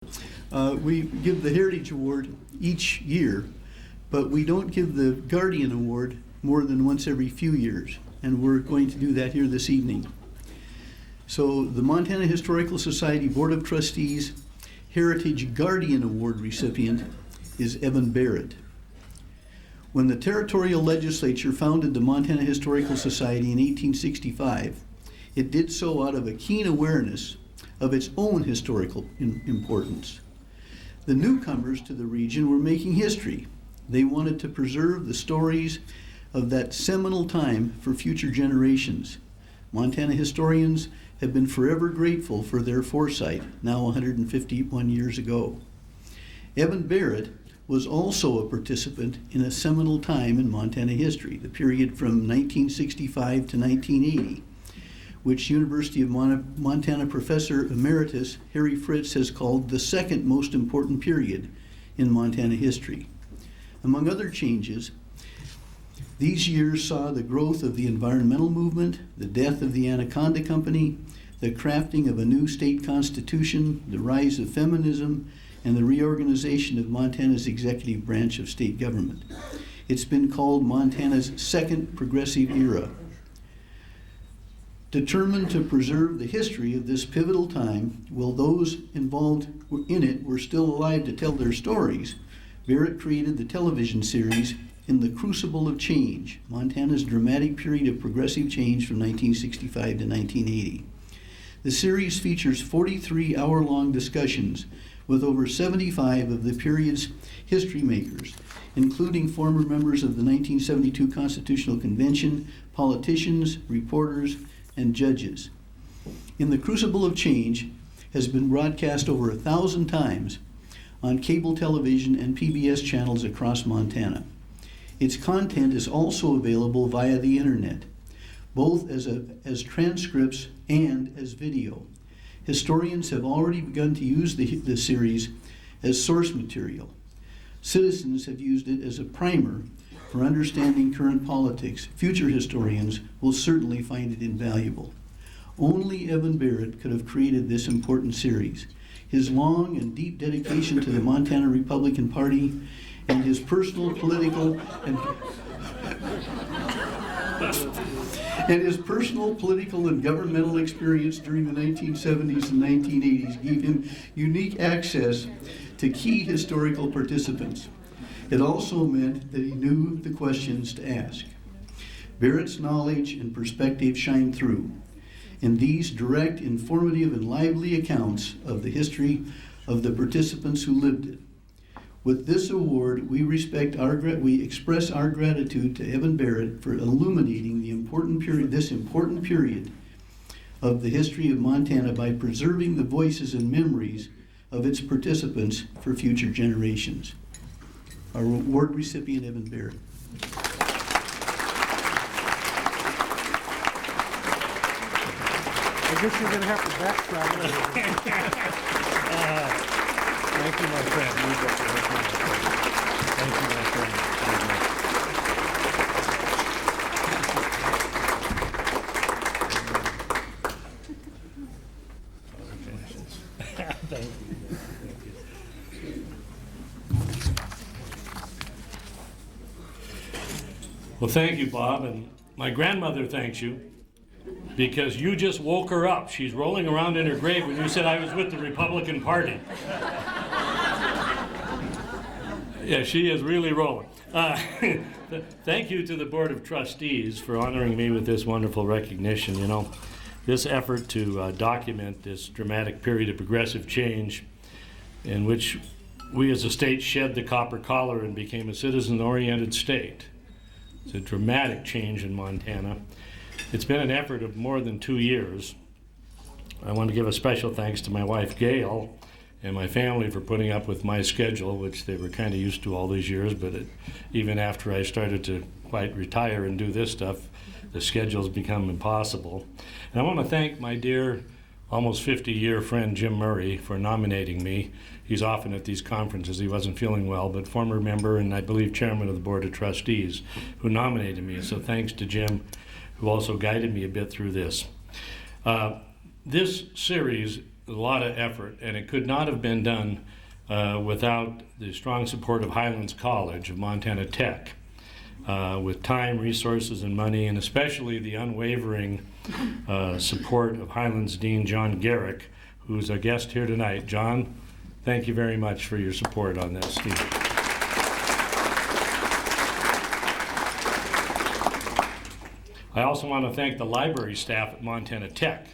We give the Heritage Award each year, but we don't give the Guardian Award more than once every few years, and we're going to do that here this evening. So the Montana Historical Society Board of Trustees Heritage Guardian Award recipient is Evan Barrett. When the Territorial Legislature founded the Montana Historical Society in 1865, it did so out of a keen awareness of its own historical importance. The newcomers to the region were making history. They wanted to preserve the stories of that seminal time for future generations. Montana historians have been forever grateful for their foresight, now 151 years ago. Evan Barrett was also a participant in a seminal time in Montana history, the period from 1965 to 1980, which University of Montana Professor Emeritus Harry Fritz has called the second most important period in Montana history. Among other changes, these years saw the growth of the environmental movement, the death of the Anaconda Company, the crafting of a new state constitution, the rise of feminism, and the reorganization of Montana's executive branch of state government. It's been called Montana's second progressive era. Determined to preserve the history of this pivotal time, while those involved in it were still alive to tell their stories, Barrett created the television series In the Crucible of Change, Montana's dramatic period of progressive change from 1965 to 1980. The series features 43 hour-long discussions with over 75 of the period's history makers, including former members of the 1972 Constitutional Convention, politicians, reporters, and judges. In the Crucible of Change has been broadcast over 1,000 times on cable television and PBS channels across Montana. Its content is also available via the internet, both as transcripts and as video. Historians have already begun to use the series as source material. Citizens have used it as a primer for understanding current politics. Future historians will certainly find it invaluable. Only Evan Barrett could have created this important series. His long and deep dedication to the Montana Republican Party and his personal political and governmental experience during the 1970s and 1980s gave him unique access to key historical participants. It also meant that he knew the questions to ask. Barrett's knowledge and perspective shine through in these direct, informative, and lively accounts of the history of the participants who lived it. With this award, we express our gratitude to Evan Barrett for illuminating this important period of the history of Montana by preserving the voices and memories of its participants for future generations. Our award recipient, Evan Barrett. I guess you're going to have to backtrack. Thank you, my friend. Thank you, my friend. Thank you. Well, thank you, Bob, and my grandmother thanks you because you just woke her up. She's rolling around in her grave when you said I was with the Republican Party. Yeah, she is really rolling. Thank you to the Board of Trustees for honoring me with this wonderful recognition. You know, this effort to document this dramatic period of progressive change in which we as a state shed the copper collar and became a citizen-oriented state. It's a dramatic change in Montana. It's been an effort of more than 2 years. I want to give a special thanks to my wife, Gail, and my family for putting up with my schedule, which they were kind of used to all these years, but even after I started to quite retire and do this stuff, the schedule's become impossible. And I want to thank my dear, almost 50-year friend, Jim Murray, for nominating me. He's often at these conferences. He wasn't feeling well, but former member and I believe chairman of the Board of Trustees who nominated me. So thanks to Jim, who also guided me a bit through this. This series a lot of effort, and it could not have been done without the strong support of Highlands College of Montana Tech, with time, resources, and money, and especially the unwavering support of Highlands Dean John Garrick, who's our guest here tonight. John, thank you very much for your support on this. I also want to thank the library staff at Montana Tech,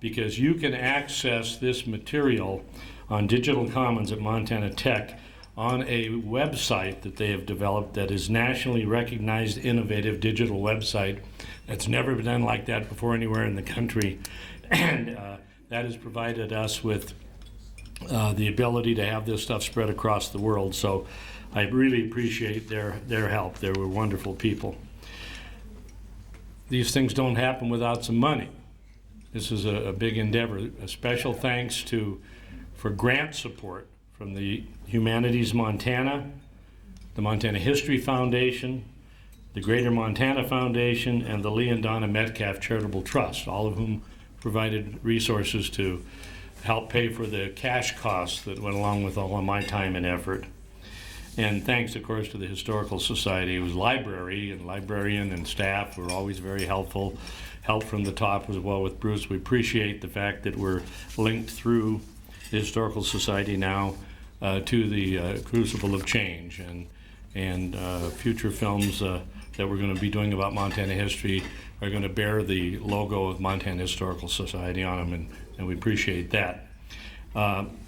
because you can access this material on Digital Commons at Montana Tech on a website that they have developed that is nationally recognized, innovative digital website that's never been done like that before anywhere in the country. And that has provided us with the ability to have this stuff spread across the world. So I really appreciate their help. They were wonderful people. These things don't happen without some money. This is a big endeavor. A special thanks for grant support from the Humanities Montana, the Montana History Foundation, the Greater Montana Foundation, and the Lee and Donna Metcalf Charitable Trust, all of whom provided resources to help pay for the cash costs that went along with all of my time and effort. And thanks, of course, to the Historical Society, whose library and librarian and staff were always very helpful. Help from the top as well with Bruce. We appreciate the fact that we're linked through the Historical Society now to the Crucible of Change, and future films that we're going to be doing about Montana history are going to bear the logo of Montana Historical Society on them, and we appreciate that.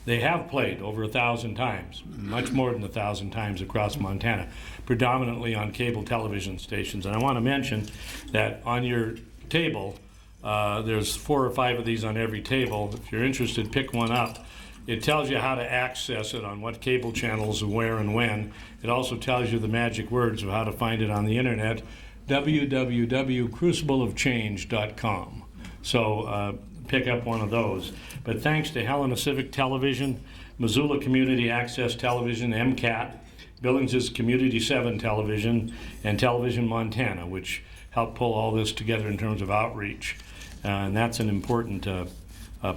They have played over 1,000 times, much more than 1,000 times across Montana, predominantly on cable television stations. And I want to mention that on your table, there's 4 or 5 of these on every table. If you're interested, pick one up. It tells you how to access it, on what cable channels, where and when. It also tells you the magic words of how to find it on the internet, www.crucibleofchange.com. So pick up one of those. But thanks to Helena Civic Television, Missoula Community Access Television, MCAT, Billings' Community 7 Television, and Television Montana, which helped pull all this together in terms of outreach. And that's an important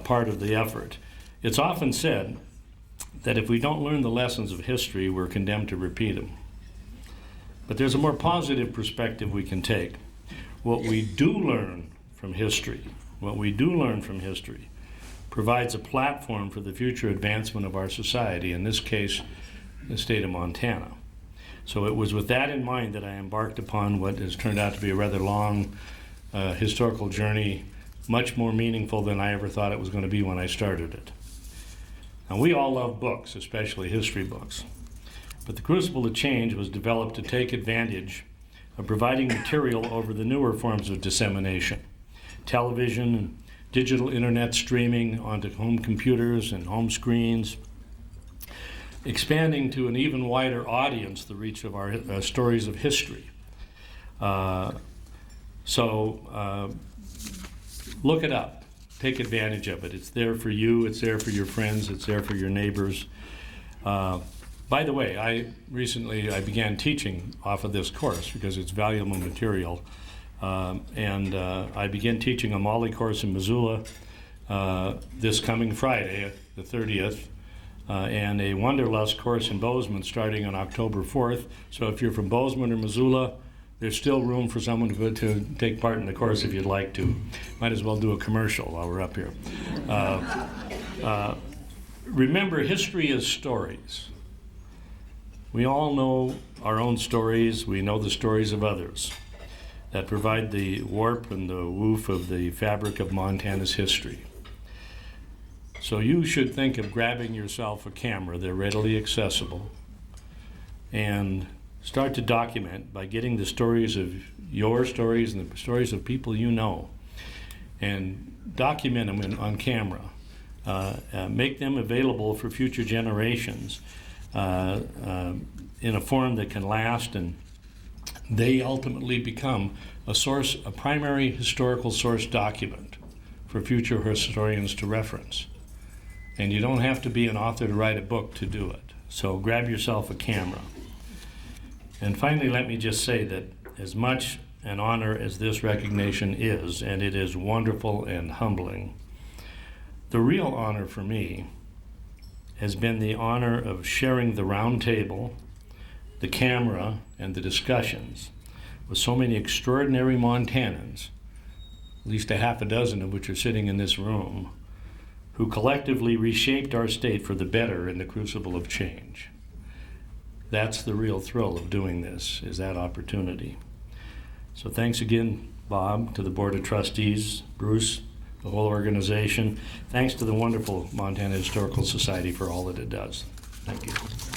part of the effort. It's often said that if we don't learn the lessons of history, we're condemned to repeat them. But there's a more positive perspective we can take. What we do learn from history provides a platform for the future advancement of our society, in this case, the state of Montana. So it was with that in mind that I embarked upon what has turned out to be a rather long historical journey, much more meaningful than I ever thought it was going to be when I started it. Now, we all love books, especially history books, but the Crucible of Change was developed to take advantage of providing material over the newer forms of dissemination, television and digital internet streaming onto home computers and home screens, expanding to an even wider audience the reach of our stories of history. So look it up. Take advantage of it. It's there for you, it's there for your friends, it's there for your neighbors. By the way, I began teaching off of this course because it's valuable material. And I began teaching a Molly course in Missoula this coming Friday, the 30th, and a Wanderlust course in Bozeman starting on October 4th. So if you're from Bozeman or Missoula, there's still room for someone to take part in the course if you'd like to. Might as well do a commercial while we're up here. Remember, history is stories. We all know our own stories. We know the stories of others that provide the warp and the woof of the fabric of Montana's history. So you should think of grabbing yourself a camera. They're readily accessible. And start to document by getting the stories of your stories and the stories of people you know, and document them on camera. Make them available for future generations in a form that can last, and they ultimately become a primary historical source document for future historians to reference. And you don't have to be an author to write a book to do it. So grab yourself a camera. And finally, let me just say that as much an honor as this recognition is, and it is wonderful and humbling, The real honor for me has been the honor of sharing the round table, the camera, and the discussions with so many extraordinary Montanans, at least a half a dozen of which are sitting in this room, who collectively reshaped our state for the better in the crucible of change. That's the real thrill of doing this, is that opportunity. So thanks again, Bob, to the Board of Trustees, Bruce, the whole organization. Thanks to the wonderful Montana Historical Society for all that it does. Thank you.